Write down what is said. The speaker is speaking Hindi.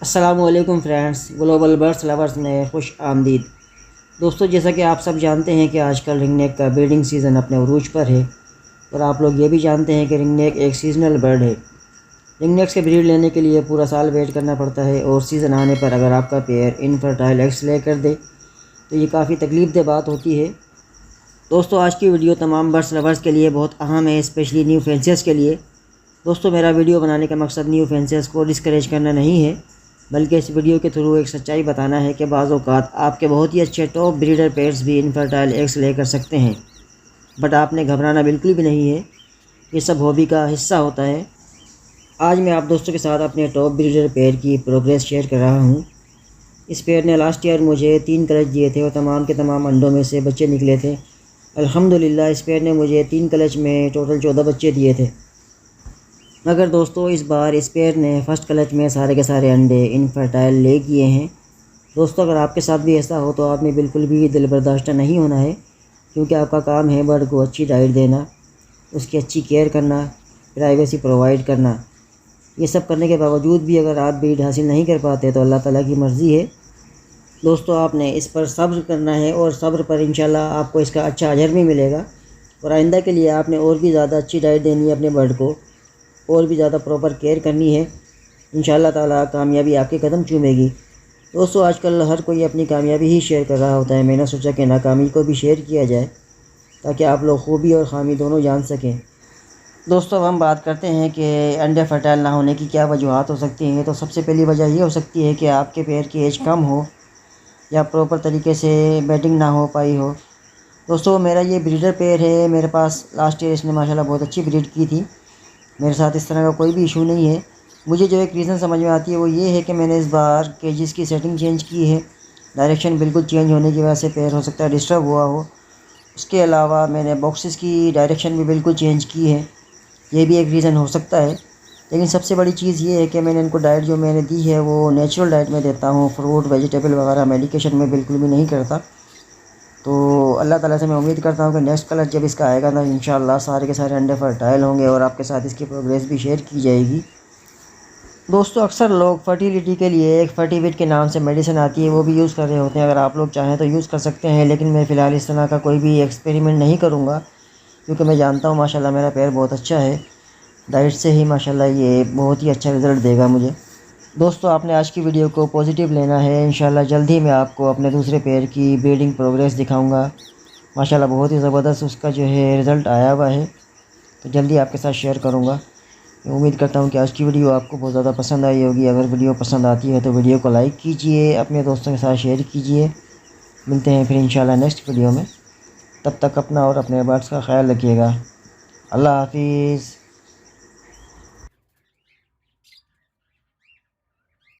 अस्सलामुअलैकुम फ्रेंड्स, ग्लोबल बर्ड्स लवर्स में खुश आमदीद। दोस्तों, जैसा कि आप सब जानते हैं कि आजकल रिंगनेक का ब्रीडिंग सीज़न अपने उरूज पर है और आप लोग ये भी जानते हैं कि रिंगनेक एक सीजनल बर्ड है। रिंगनेक से ब्रीड लेने के लिए पूरा साल वेट करना पड़ता है और सीज़न आने पर अगर आपका पेयर इनफर्टाइल एग्स ले कर दे तो ये काफ़ी तकलीफ दह बात होती है। दोस्तों, आज की वीडियो तमाम बर्ड्स लवर्स के लिए बहुत अहम है, स्पेशली न्यू फैंसियर्स के लिए। दोस्तों, मेरा वीडियो बनाने का मकसद न्यू फैंसियर्स को डिस्करेज करना नहीं है, बल्कि इस वीडियो के थ्रू एक सच्चाई बताना है कि बाज़ औक़ात आपके बहुत ही अच्छे टॉप ब्रीडर पेयर्स भी इनफर्टाइल एग्स ले कर सकते हैं। बट आपने घबराना बिल्कुल भी नहीं है, ये सब हॉबी का हिस्सा होता है। आज मैं आप दोस्तों के साथ अपने टॉप ब्रीडर पेयर की प्रोग्रेस शेयर कर रहा हूँ। इस पेयर ने लास्ट ईयर मुझे 3 क्लच दिए थे और तमाम के तमाम अंडों में से बच्चे निकले थे। अल्हम्दुलिल्लाह इस पेयर ने मुझे 3 क्लच में टोटल 14 बच्चे दिए थे। मगर दोस्तों, इस बार इस पेयर ने फ़र्स्ट क्लच में सारे के सारे अंडे इनफर्टाइल ले किए हैं। दोस्तों, अगर आपके साथ भी ऐसा हो तो आपने बिल्कुल भी दिल बर्दाश्त नहीं होना है, क्योंकि आपका काम है बर्ड को अच्छी डाइट देना, उसकी अच्छी केयर करना, प्राइवेसी प्रोवाइड करना। ये सब करने के बावजूद भी अगर आप ब्रीड हासिल नहीं कर पाते तो अल्लाह ताला की मर्ज़ी है। दोस्तों, आपने इस पर सब्र करना है और सब्र पर इंशाल्लाह आपको इसका अच्छा अजर भी मिलेगा। और आइंदा के लिए आपने और भी ज़्यादा अच्छी डाइट देनी है अपने बर्ड को, और भी ज़्यादा प्रॉपर केयर करनी है। इंशाल्लाह ताला कामयाबी आपके कदम चूमेगी। दोस्तों, आजकल हर कोई अपनी कामयाबी ही शेयर कर रहा होता है। मैंने सोचा कि नाकामी को भी शेयर किया जाए ताकि आप लोग खूबी और ख़ामी दोनों जान सकें। दोस्तों, अब हम बात करते हैं कि अंडे फर्टाइल ना होने की क्या वजूहत हो सकती हैं। तो सबसे पहली वजह ये हो सकती है कि आपके पेयर की एज कम हो या प्रॉपर तरीके से बेडिंग ना हो पाई हो। दोस्तों, मेरा ये ब्रीडर पेयर है, मेरे पास लास्ट ईयर इसने माशाल्लाह बहुत अच्छी ब्रीड की थी। मेरे साथ इस तरह का कोई भी इशू नहीं है। मुझे जो एक रीज़न समझ में आती है वो ये है कि मैंने इस बार केजेस की सेटिंग चेंज की है। डायरेक्शन बिल्कुल चेंज होने की वजह से पेयर हो सकता है डिस्टर्ब हुआ हो। उसके अलावा मैंने बॉक्सेस की डायरेक्शन भी बिल्कुल चेंज की है, ये भी एक रीज़न हो सकता है। लेकिन सबसे बड़ी चीज़ ये है कि मैंने इनको डाइट जो मैंने दी है वो नेचुरल डाइट में देता हूँ, फ्रूट वेजिटेबल वगैरह मेडिकेशन में बिल्कुल भी नहीं करता। तो अल्लाह ताला से मैं उम्मीद करता हूँ कि नेक्स्ट कलर जब इसका आएगा ना, इंशाल्लाह सारे के सारे अंडे फर्टाइल होंगे और आपके साथ इसकी प्रोग्रेस भी शेयर की जाएगी। दोस्तों, अक्सर लोग फर्टिलिटी के लिए एक फर्टिविट के नाम से मेडिसिन आती है वो भी यूज़ कर रहे होते हैं। अगर आप लोग चाहें तो यूज़ कर सकते हैं, लेकिन मैं फ़िलहाल इस तरह का कोई भी एक्सपेरिमेंट नहीं करूँगा, क्योंकि मैं जानता हूँ माशाल्लाह मेरा पेयर बहुत अच्छा है। डाइट से ही माशाल्लाह ये बहुत ही अच्छा रिज़ल्ट देगा मुझे। दोस्तों, आपने आज की वीडियो को पॉजिटिव लेना है। इंशाल्लाह जल्द ही मैं आपको अपने दूसरे पेयर की ब्रीडिंग प्रोग्रेस दिखाऊंगा। माशाल्लाह बहुत ही ज़बरदस्त उसका जो है रिज़ल्ट आया हुआ है, तो जल्दी आपके साथ शेयर करूंगा। मैं उम्मीद करता हूं कि आज की वीडियो आपको बहुत ज़्यादा पसंद आई होगी। अगर वीडियो पसंद आती है तो वीडियो को लाइक कीजिए, अपने दोस्तों के साथ शेयर कीजिए। मिलते हैं फिर इंशाल्लाह नेक्स्ट वीडियो में। तब तक अपना और अपने बर्ड्स का ख्याल रखिएगा। अल्लाह हाफिज़।